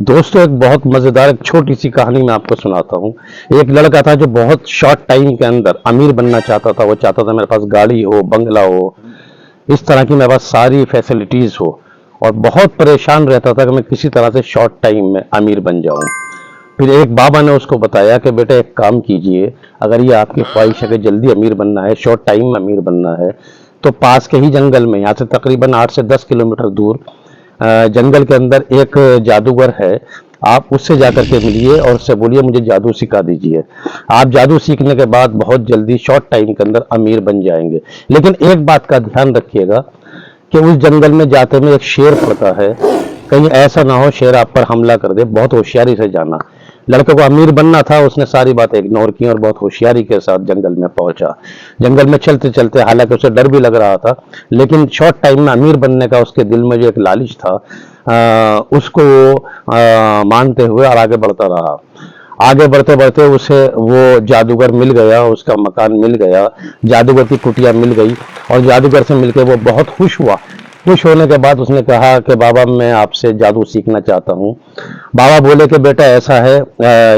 दोस्तों, एक बहुत मजेदार एक छोटी सी कहानी मैं आपको सुनाता हूँ। एक लड़का था जो बहुत शॉर्ट टाइम के अंदर अमीर बनना चाहता था। वो चाहता था मेरे पास गाड़ी हो, बंगला हो, इस तरह की मेरे पास सारी फैसिलिटीज हो, और बहुत परेशान रहता था कि मैं किसी तरह से शॉर्ट टाइम में अमीर बन जाऊं। फिर एक बाबा ने उसको बताया कि बेटा एक काम कीजिए, अगर ये आपकी ख्वाहिश है कि जल्दी अमीर बनना है, शॉर्ट टाइम में अमीर बनना है, तो पास के ही जंगल में, यहाँ से तकरीबन 8 से 10 किलोमीटर दूर जंगल के अंदर एक जादूगर है। आप उससे जाकर के मिलिए और उससे बोलिए मुझे जादू सिखा दीजिए। आप जादू सीखने के बाद बहुत जल्दी शॉर्ट टाइम के अंदर अमीर बन जाएंगे। लेकिन एक बात का ध्यान रखिएगा कि उस जंगल में जाते में एक शेर पड़ता है, कहीं ऐसा ना हो शेर आप पर हमला कर दे। बहुत होशियारी से जाना। लड़के को अमीर बनना था, उसने सारी बातें इग्नोर की और बहुत होशियारी के साथ जंगल में पहुंचा। जंगल में चलते चलते, हालांकि उसे डर भी लग रहा था, लेकिन शॉर्ट टाइम में अमीर बनने का उसके दिल में जो एक लालच था, उसको मानते हुए और आगे बढ़ता रहा। आगे बढ़ते बढ़ते उसे वो जादूगर मिल गया, उसका मकान मिल गया, जादूगर की कुटिया मिल गई, और जादूगर से मिलकर वो बहुत खुश हुआ। खुश होने के बाद उसने कहा कि बाबा मैं आपसे जादू सीखना चाहता हूँ। बाबा बोले कि बेटा ऐसा है,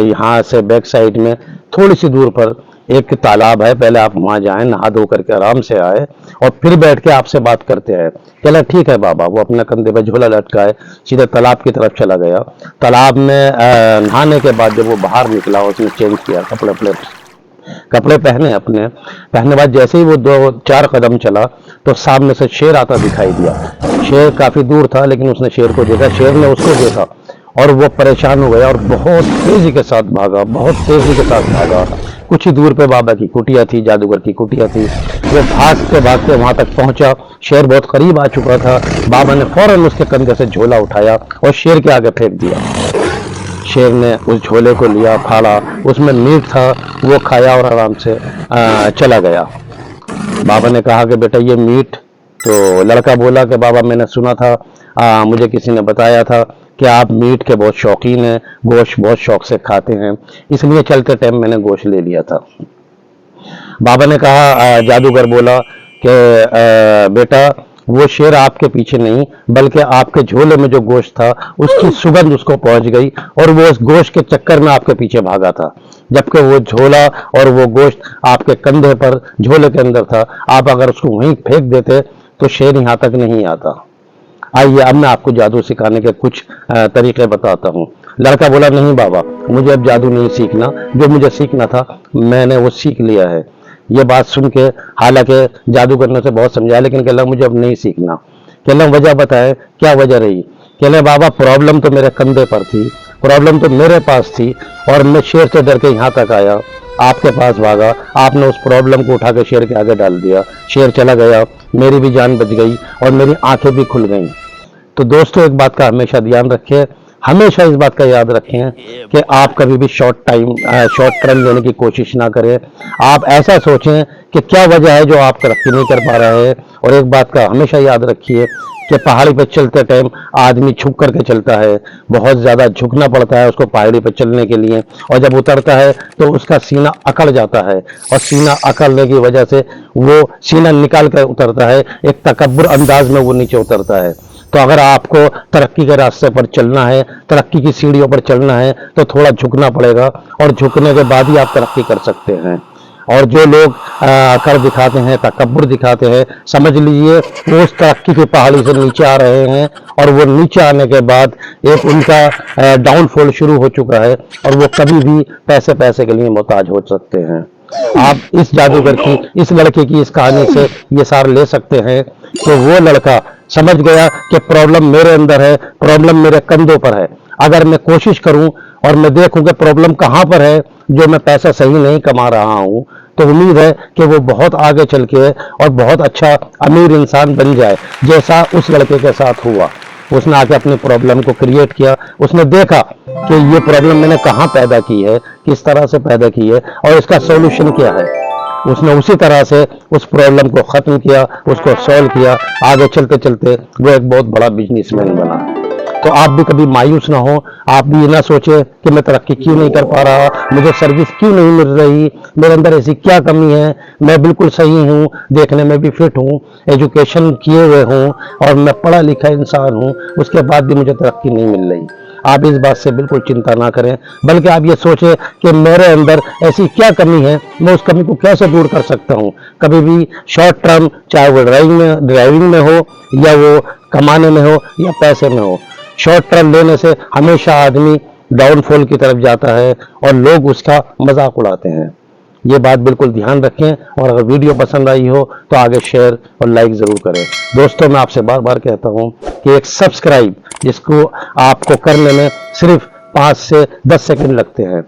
यहाँ से बैक साइड में थोड़ी सी दूर पर एक तालाब है, पहले आप वहां जाएं, नहा धो करके आराम से आए और फिर बैठ के आपसे बात करते हैं। चला ठीक है बाबा। वो अपने कंधे पे झोला लटकाए सीधे तालाब की तरफ चला गया। तालाब में नहाने के बाद जब वो बाहर निकला, उसने चेंज किया, कपड़े पहने अपने। पहनने बाद जैसे ही वो 2-4 कदम चला तो सामने से शेर आता दिखाई दिया। शेर काफी दूर था, लेकिन उसने शेर को देखा, शेर ने उसको देखा, और वो परेशान हो गया और बहुत तेजी के साथ भागा, बहुत तेजी के साथ भागा। कुछ ही दूर पे बाबा की कुटिया थी, जादूगर की कुटिया थी। वो भागते भागते वहां तक पहुंचा। शेर बहुत करीब आ चुका था। बाबा ने फौरन उसके कंधे से झोला उठाया और शेर के आगे फेंक दिया। शेर ने उस झोले को लिया, फाड़ा, उसमें मीट था, वो खाया और आराम से चला गया। बाबा ने कहा कि बेटा ये मीट, तो लड़का बोला कि बाबा मैंने सुना था, मुझे किसी ने बताया था कि आप मीट के बहुत शौकीन हैं, गोश्त बहुत शौक से खाते हैं, इसलिए चलते टाइम मैंने गोश्त ले लिया था। बाबा ने कहा, जादूगर बोला कि बेटा वो शेर आपके पीछे नहीं, बल्कि आपके झोले में जो गोश्त था उसकी सुगंध उसको पहुंच गई, और वो उस गोश्त के चक्कर में आपके पीछे भागा था, जबकि वो झोला और वो गोश्त आपके कंधे पर झोले के अंदर था। आप अगर उसको वहीं फेंक देते तो शेर यहाँ तक नहीं आता। आइए अब मैं आपको जादू सिखाने के कुछ तरीके बताता हूँ। लड़का बोला नहीं बाबा, मुझे अब जादू नहीं सीखना, जो मुझे सीखना था मैंने वो सीख लिया है। ये बात सुन के, हालांकि जादूगर ने उसे बहुत समझाया, लेकिन कहला मुझे अब नहीं सीखना। कहला वजह बताए, क्या वजह रही? कहले बाबा प्रॉब्लम तो मेरे कंधे पर थी, प्रॉब्लम तो मेरे पास थी, और मैं शेर से डर के यहाँ तक आया, आपके पास भागा, आपने उस प्रॉब्लम को उठा के शेर के आगे डाल दिया, शेर चला गया, मेरी भी जान बच गई और मेरी आंखें भी खुल गईं। तो दोस्तों एक बात का हमेशा ध्यान रखें, हमेशा इस बात का याद रखें कि आप कभी भी शॉर्ट टर्म लेने की कोशिश ना करें। आप ऐसा सोचें कि क्या वजह है जो आप तरक्की नहीं कर पा रहे हैं। और एक बात का हमेशा याद रखिए कि पहाड़ी पर चलते टाइम आदमी झुक करके चलता है, बहुत ज़्यादा झुकना पड़ता है उसको पहाड़ी पर चलने के लिए, और जब उतरता है तो उसका सीना अकड़ जाता है, और सीना अकड़ने की वजह से वो सीना निकाल कर उतरता है, एक तकब्बुर अंदाज में वो नीचे उतरता है। तो अगर आपको तरक्की के रास्ते पर चलना है, तरक्की की सीढ़ियों पर चलना है, तो थोड़ा झुकना पड़ेगा, और झुकने के बाद ही आप तरक्की कर सकते हैं। और जो लोग कर दिखाते हैं, तकब्बुर दिखाते हैं, समझ लीजिए वो उस तरक्की की पहाड़ी से नीचे आ रहे हैं, और वो नीचे आने के बाद एक उनका डाउनफॉल शुरू हो चुका है, और वो कभी भी पैसे पैसे के लिए मोहताज हो सकते हैं। आप इस जादूगर की, इस लड़के की इस कहानी से ये सार ले सकते हैं कि वो लड़का समझ गया कि प्रॉब्लम मेरे अंदर है, प्रॉब्लम मेरे कंधों पर है। अगर मैं कोशिश करूं और मैं देखूं कि प्रॉब्लम कहां पर है, जो मैं पैसा सही नहीं कमा रहा हूं, तो उम्मीद है कि वो बहुत आगे चल के और बहुत अच्छा अमीर इंसान बन जाए, जैसा उस लड़के के साथ हुआ। उसने आके अपनी प्रॉब्लम को क्रिएट किया, उसने देखा कि ये प्रॉब्लम मैंने कहाँ पैदा की है, किस तरह से पैदा की है, और इसका सॉल्यूशन क्या है। उसने उसी तरह से उस प्रॉब्लम को खत्म किया, उसको सॉल्व किया। आगे चलते चलते वो एक बहुत बड़ा बिजनेसमैन बना। तो आप भी कभी मायूस ना हो, आप भी ये ना सोचे कि मैं तरक्की क्यों नहीं कर पा रहा, मुझे सर्विस क्यों नहीं मिल रही, मेरे अंदर ऐसी क्या कमी है, मैं बिल्कुल सही हूँ, देखने में भी फिट हूँ, एजुकेशन किए हुए हूँ, और मैं पढ़ा लिखा इंसान हूँ, उसके बाद भी मुझे तरक्की नहीं मिल रही। आप इस बात से बिल्कुल चिंता ना करें, बल्कि आप ये सोचें कि मेरे अंदर ऐसी क्या कमी है, मैं उस कमी को कैसे दूर कर सकता हूँ। कभी भी शॉर्ट टर्म, चाहे वो ड्राइविंग में हो, या वो कमाने में हो, या पैसे में हो, शॉर्ट टर्म लेने से हमेशा आदमी डाउनफॉल की तरफ जाता है और लोग उसका मजाक उड़ाते हैं। ये बात बिल्कुल ध्यान रखें, और अगर वीडियो पसंद आई हो तो आगे शेयर और लाइक ज़रूर करें। दोस्तों, मैं आपसे बार बार कहता हूं कि एक सब्सक्राइब, जिसको आपको करने में सिर्फ 5 से 10 सेकंड लगते हैं,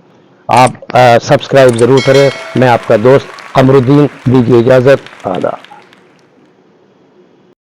आप सब्सक्राइब ज़रूर करें। मैं आपका दोस्त कमरुद्दीन, दीजिए इजाज़त, आदाब।